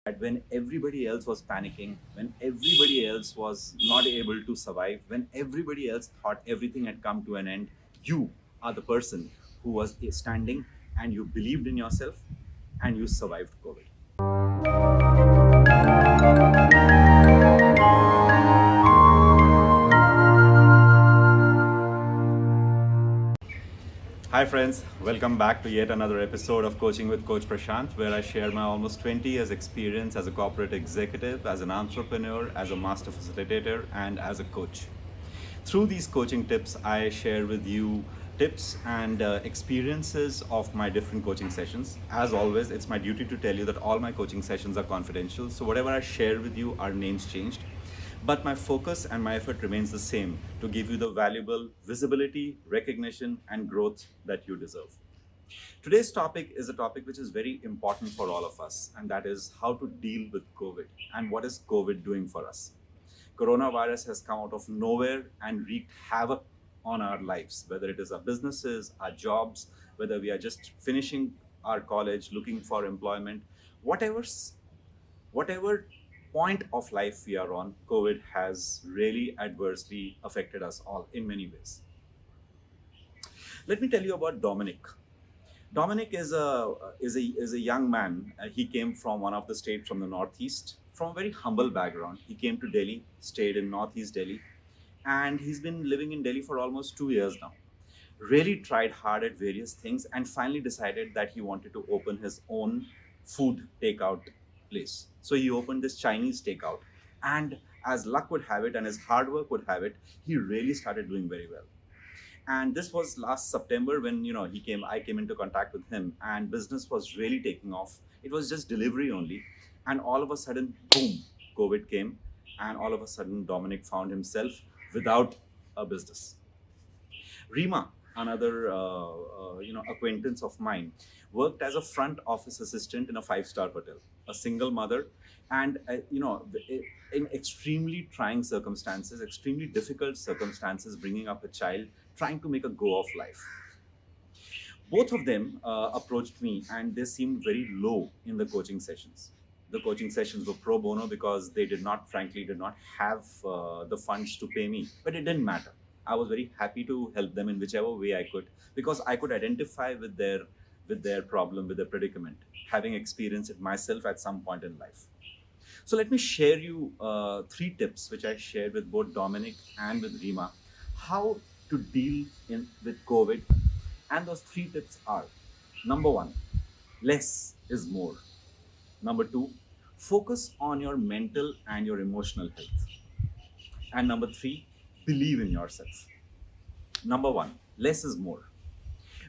that when everybody else was panicking, when everybody else was not able to survive, when everybody else thought everything had come to an end, you are the person who was standing and you believed in yourself and you survived COVID. Hi, friends. Welcome back to yet another episode of Coaching with Coach Prashant, where I share my almost 20 years' experience as a corporate executive, as an entrepreneur, as a master facilitator, and as a coach. Through these coaching tips, I share with you tips and experiences of my different coaching sessions. As always, it's my duty to tell you that all my coaching sessions are confidential. So, whatever I share with you, are names changed. But my focus and my effort remains the same to give you the valuable visibility, recognition, and growth that you deserve. Today's topic is a topic which is very important for all of us, and that is how to deal with COVID and what is COVID doing for us. Coronavirus has come out of nowhere and wreaked havoc on our lives, whether it is our businesses, our jobs, whether we are just finishing our college, looking for employment, whatever point of life we are on, COVID has really adversely affected us all in many ways. Let me tell you about Dominic. Dominic is a young man. He came from one of the states from the northeast, from a very humble background. He came to Delhi, stayed in northeast Delhi, and he's been living in Delhi for almost 2 years now. Really tried hard at various things and finally decided that he wanted to open his own food takeout place. So he opened this Chinese takeout, and as luck would have it and his hard work would have it, he really started doing very well. And this was last September when I came into contact with him, and business was really taking off. It was just delivery only, and all of a sudden, boom, COVID came, and all of a sudden Dominic found himself without a business. Rima, another acquaintance of mine, worked as a front office assistant in a five-star hotel. A single mother, and in extremely trying circumstances, extremely difficult circumstances, bringing up a child, trying to make a go of life. Both of them approached me, and they seemed very low in the coaching sessions. The coaching sessions were pro bono because they frankly, did not have the funds to pay me. But it didn't matter. I was very happy to help them in whichever way I could, because I could identify with their problem, with their predicament, having experienced it myself at some point in life. So let me share you three tips which I shared with both Dominic and with Rima, how to deal with COVID. And those three tips are: number one, less is more. Number two, focus on your mental and your emotional health. And number three, believe in yourself. Number one, less is more.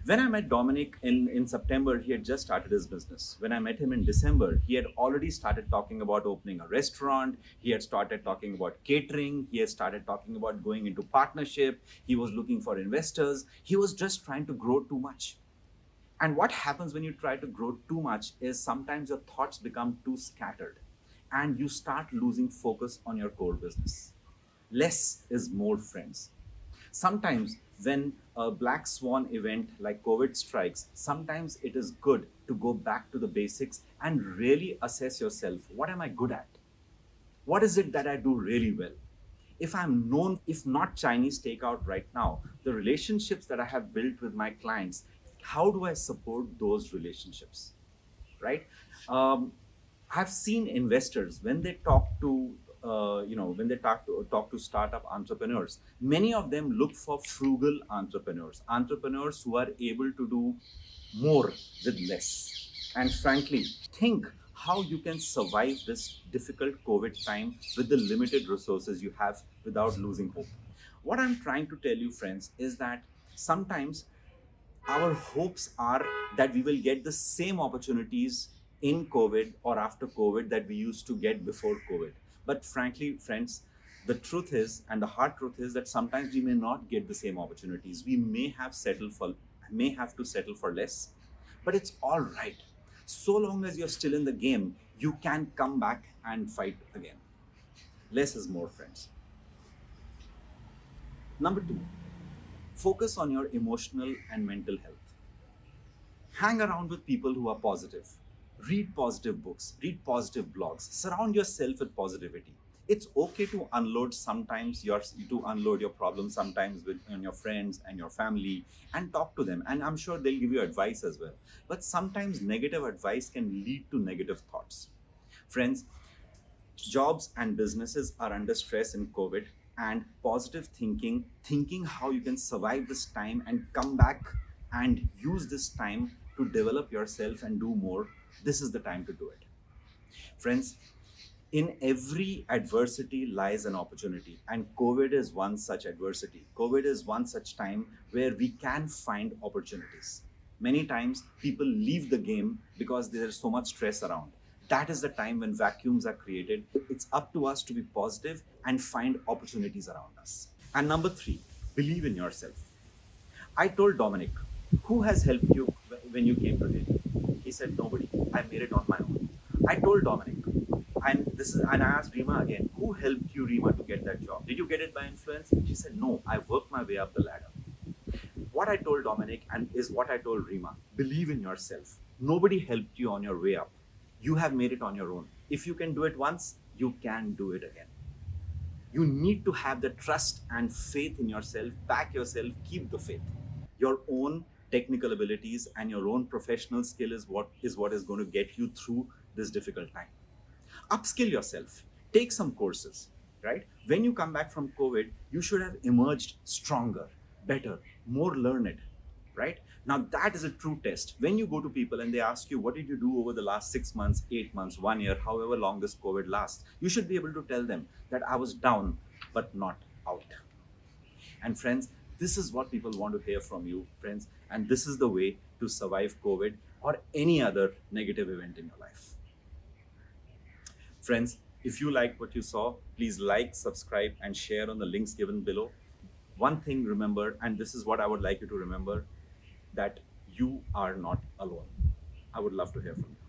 When I met Dominic in September, he had just started his business. When I met him in December, he had already started talking about opening a restaurant. He had started talking about catering. He had started talking about going into partnership. He was looking for investors. He was just trying to grow too much. And what happens when you try to grow too much is sometimes your thoughts become too scattered and you start losing focus on your core business. Less is more, friends. Sometimes when a black swan event like COVID strikes, sometimes it is good to go back to the basics and really assess yourself. What am I good at? What is it that I do really well? If I'm known, if not Chinese takeout right now, the relationships that I have built with my clients, how do I support those relationships? Right? I've seen investors when they talk to when they talk to startup entrepreneurs, many of them look for frugal entrepreneurs who are able to do more with less. And frankly, think how you can survive this difficult COVID time with the limited resources you have without losing hope. What I'm trying to tell you, friends, is that sometimes our hopes are that we will get the same opportunities in COVID or after COVID that we used to get before COVID. But frankly, friends, the truth is, and the hard truth is, that sometimes we may not get the same opportunities. We may have to settle for less, but it's all right. So long as you're still in the game, you can come back and fight again. Less is more, friends. Number two, focus on your emotional and mental health. Hang around with people who are positive. Read positive books, read positive blogs, surround yourself with positivity. It's okay to unload sometimes to unload your problems sometimes with on your friends and your family, and talk to them, and I'm sure they'll give you advice as well. But sometimes negative advice can lead to negative thoughts. Friends, jobs and businesses are under stress in COVID, and positive thinking how you can survive this time and come back and use this time to develop yourself and do more, this is the time to do it. Friends, in every adversity lies an opportunity, and COVID is one such adversity. COVID is one such time where we can find opportunities. Many times people leave the game because there's so much stress around. That is the time when vacuums are created. It's up to us to be positive and find opportunities around us. And number three, believe in yourself. I told Dominic, who has helped you when you came to Delhi? He said, nobody. I made it on my own. I told Dominic, and I asked Rima again, who helped you, Rima, to get that job? Did you get it by influence? She said, no, I worked my way up the ladder. What I told Dominic and is what I told Rima, believe in yourself. Nobody helped you on your way up. You have made it on your own. If you can do it once, you can do it again. You need to have the trust and faith in yourself, back yourself, keep the faith. Your own technical abilities and your own professional skill is what is going to get you through this difficult time. Upskill yourself, take some courses, right? When you come back from COVID, you should have emerged stronger, better, more learned, right? Now that is a true test. When you go to people and they ask you, what did you do over the last 6 months, 8 months, 1 year, however long this COVID lasts, you should be able to tell them that I was down, but not out. And friends, this is what people want to hear from you, friends. And this is the way to survive COVID or any other negative event in your life. Friends, if you like what you saw, please like, subscribe, and share on the links given below. One thing remember, and this is what I would like you to remember, that you are not alone. I would love to hear from you.